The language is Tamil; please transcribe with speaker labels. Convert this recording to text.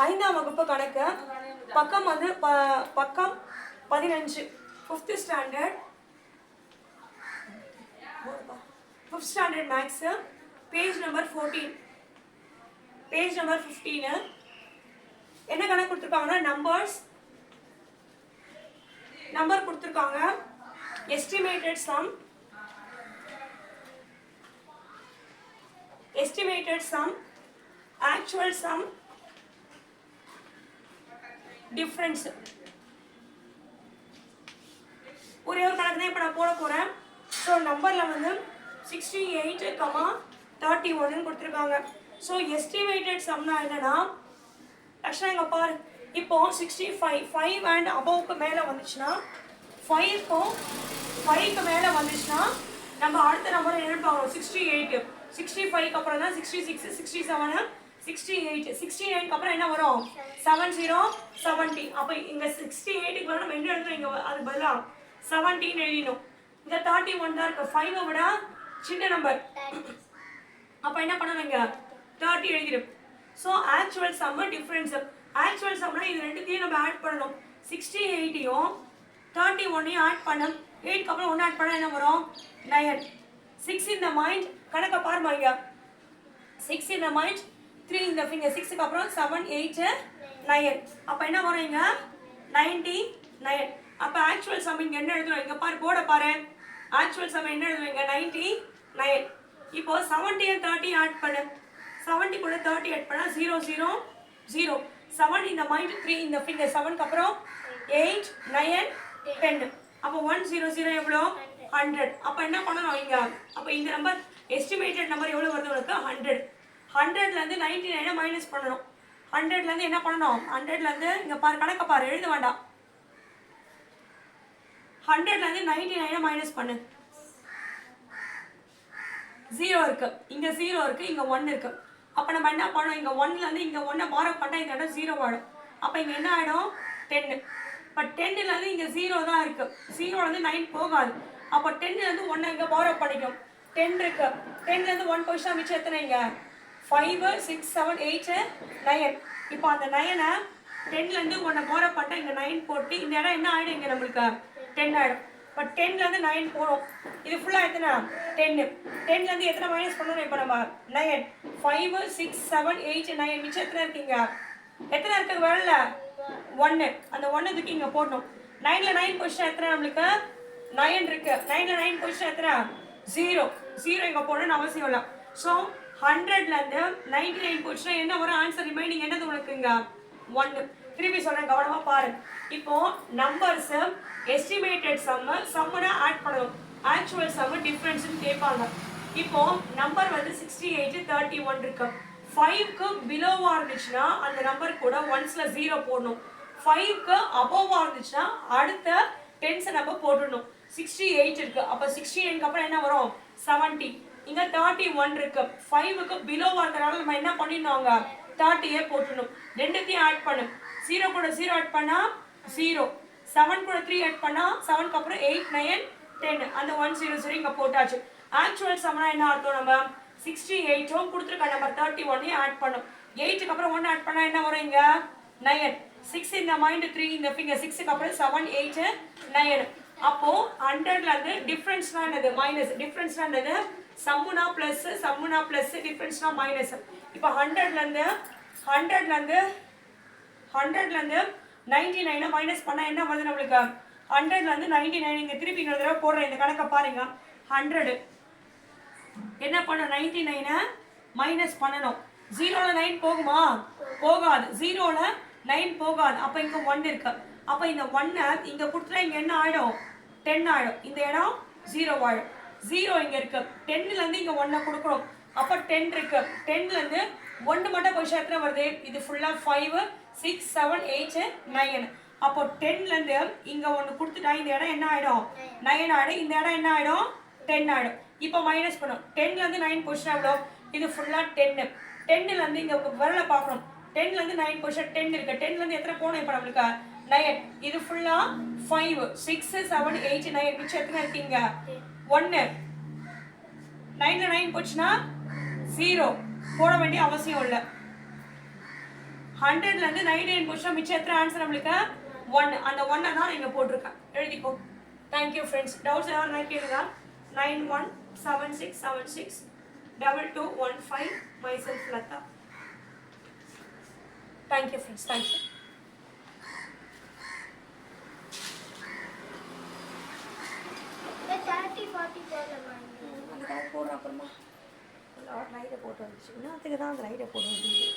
Speaker 1: ஐந்தாம் வகுப்பு கணக்கு பக்கம் வந்து பக்கம் 15 5th standard 5th standard maths page number 14 page number 15 என்ன கணக்கு கொடுத்துருக்காங்கன்னா நம்பர் கொடுத்துருக்காங்க estimated sum actual sum difference ஒரே ஒரு கணக்கு தான் இப்போ நான் போட போகிறேன். ஸோ நம்பரில் வந்து 68,31 கொடுத்துருக்காங்க. ஸோ எஸ்டிமேட்டட் சம்னா என்னன்னா ஆக்சுவலாக இங்கே பாரு, இப்போ 65 அண்ட் அபவுக்கு மேலே வந்துச்சுன்னா 5க்கு மேலே வந்துச்சுன்னா நம்ம அடுத்த நம்பர் என்ன பார்க்கணும் 68 65க்கு அப்புறம் தான் 66 67 68 69க்கு அப்புறம் என்ன வரும் 70 70. அப்போ இங்கே 68க்கு வர நம்ம என்ன எழுதுறோம், இங்கே அது பதிலாக 17 எழுதினோம். இந்த 31 தான் இருக்கு, 5 விட சின்ன நம்பர். அப்போ என்ன பண்ணணும், இங்கே 30 எழுதிடும். So actual sum difference. Actual சம்னா இது ரெண்டுத்தையும் நம்ம ஆட் பண்ணணும். 68யும் 31யும் ஆட் பண்ணணும். 8க்கு அப்புறம் 1 ஆட் பண்ணால் என்ன வரும் 9. 6 in the mind கணக்கை பாருமா, இங்கே 6 in the mind 3 in the finger. 6க்கு அப்புறம் 7 8 9. அப்போ என்ன வரும் இங்கே 99. அப்போ ஆக்சுவல் சம் இங்கே என்ன எழுதுறோம், இங்கே பாரு போட பாரு, ஆக்சுவல் சம் என்ன எழுதுறோம் இங்கே 99. இப்போ 70 and 30 ஆட் பண்ணு. 70 கூட 30 ஆட் பண்ணால் 0 0 0. 7 in the mind 3 in the finger. 7க்கு அப்புறம் 8 9 10. அப்போ 100 எவ்வளோ 100. அப்போ என்ன பண்ணணும் இங்கே, அப்போ இந்த நம்பர் எஸ்டிமேட்டட் நம்பர் எவ்வளோ வருது உனக்கு 100. 100லேருந்து 99 மைனஸ் பண்ணணும். 100லேருந்து என்ன பண்ணணும், 100லேருந்து இங்கே பாரு கணக்கை பாரு, எழுத வேண்டாம். 100லேருந்து 99 மைனஸ் பண்ணு. 0 இருக்கு, இங்கே 0 இருக்கு, இங்கே 1 இருக்கு. அப்போ நம்ம என்ன பண்ணணும், இங்கே 1லேருந்து இங்கே 1 பாரோ பண்ணால் இந்த இடம் 0 ஆகிடும். அப்போ இங்கே என்ன ஆகிடும் 10. பட் 10லேருந்து இங்கே 0 தான் இருக்கு, 0லேருந்து 9 போகாது. அப்போ 10லேருந்து 1 இங்கே பாரோ பண்ணிக்கும். 10 இருக்கு, 10லேருந்து 1 போயிடுச்சுன்னா மிச்சம் எத்தனை இங்கே 5 6 7 8 9. இப்போ அந்த 9 10லேருந்து 1 பாரோ பண்ணிட்டா இங்கே 9 போட்டு இந்த இடம் என்ன ஆகிடும் இங்கே நம்மளுக்கு 10 ஆகிடும். பட் 10லேருந்து 9 போகிறோம், இது ஃபுல்லாக எத்தனை 10. 10லேருந்து எத்தனை மைனஸ் பண்ணணும் இப்போ நம்ம 9 5 6 7 8 9. மிச்சம் எத்தனை இருக்கீங்க, எத்தனை இருக்குது வரல 1. அந்த 1 தூக்கி இங்கே போடணும். 9ல் 9 பொசிஷன் எத்தனை நம்மளுக்கு 9 இருக்கு. 9ல் 9 பொசிஷன் எத்தனை 0 0 இங்கே போடணும்னு அவசியம் இல்லை. ஸோ 100லேருந்து 99 பொசிஷன் என்ன வரும் ஆன்சர் ரிமைனிங் என்னது உனக்கு இங்கே 1. திருப்பி சொல்கிறேன் கவனமாக பாரு. இப்போ நம்பர்ஸ் எஸ்டிமேட்டட் சம்முனா ஆட் பண்ணணும், ஆக்சுவல் சம் டிஃப்ரென்ஸ்னு கேட்பாங்க. இப்போ நம்பர் வந்து 68 31 இருக்கு. 5க்கு பிலோவாக இருந்துச்சுன்னா அந்த நம்பர் கூட 1ல 0 போடணும். 5க்கு அபோவாக இருந்துச்சுன்னா அடுத்த 10s நம்ம போட்டுடணும். 68 இருக்கு, அப்போ 69க்கு அப்புறம் என்ன வரும் 70. இங்கே 31 இருக்கு, 5க்கு பிலோவாக இருக்கிறனால நம்ம என்ன பண்ணிடணும் 30 போட்டுடணும். ரெண்டுத்தையும் ஆட் பண்ணு. 0 கூட 0 ஆட் பண்ணால் 0, 7 கூட 3 ஆட் பண்ணால் 7க்கு அப்புறம் 8 9 10. அந்த 100 இங்கே போட்டாச்சு. ஆக்சுவல் சம்னா என்ன அர்த்தம், நம்ம 68ம் கொடுத்துருக்க நம்பர் 31ஐயும் ஆட் பண்ணும். 8க்கு அப்புறம் 1 ஆட் பண்ணால் என்ன வரும் இங்கே 9. 6 in the mind 3 in the finger. 6க்கு அப்புறம் 7 8 9. அப்போ 100லேருந்து டிஃப்ரென்ஸ்னா என்னது மைனஸ். டிஃப்ரென்ஸ்னா என்னது சம்முனா ப்ளஸ், சம்முனா ப்ளஸ், டிஃப்ரென்ஸ்னா மைனஸ். இப்போ 100லேருந்து 99 மைனஸ் பண்ணால் என்ன வருது நம்மளுக்கு 100லேருந்து 99. இங்கே திருப்பி இன்னொரு தடவை போடுறேன், இந்த கணக்கை பாருங்க. 100 என்ன பண்ணணும் 99 மைனஸ் பண்ணணும். 0ல் 9 போகுமா, போகாது. 0ல் 9 போகாது. அப்போ இங்கே 1 இருக்கு. அப்போ இந்த 1 இங்கே கொடுத்துட்டா இங்கே என்ன ஆகிடும் 10 ஆகிடும். இந்த இடம் 0 ஆகிடும். 0 இங்கே இருக்கு. 10லேருந்து இங்கே 1 கொடுக்கணும். அப்போ 10 இருக்கு. 10லேருந்து 1 மட்டும் பொசிஷன் எத்தனை வருது, இது ஃபுல்லாக 5 6 7 8 9. அப்போ 10லேருந்து இங்கே 1 கொடுத்துட்டா இந்த இடம் என்ன ஆகிடும் 9 ஆகிடும். இந்த இடம் என்ன ஆகிடும் 10 ஆகிடும். இப்போ மைனஸ் பண்ணும். 10லேருந்து 9 பொசிஷன் எவ்வளோ, இது ஃபுல்லாக 10. 10லேருந்து இங்கே வரலை பார்க்கணும். 10லேருந்து 9 பொசிஷன் 10 இருக்கு. 10லேருந்து எத்தனை போகணும் இப்போ நம்மளுக்கு 9. இது ஃபுல்லாக 5 6 7 8 9. மிச்சம் எத்தனை இருக்கீங்க 1. 9ல் 9 போச்சுன்னா 0. போட வேண்டிய அவசியம் இல்லை. 100லேருந்து 99 கொஸ்டின் மிச்சம் எத்தனை ஆன்சர் நம்மளுக்கு 1. அந்த 1 தான் இங்கே போட்டிருக்கேன், எழுதிக்கோ. Thank you friends. டவுட்ஸ் ஏதாவது கேளுங்க. 9176762215 myself Lata. Thank you friends, thank you. அதுக்காக போடுற அப்புறமா லைட்டை போட்டு வந்துச்சு. இன்னும் அதுக்கு தான் அந்த லைட்டை போட வேண்டியது.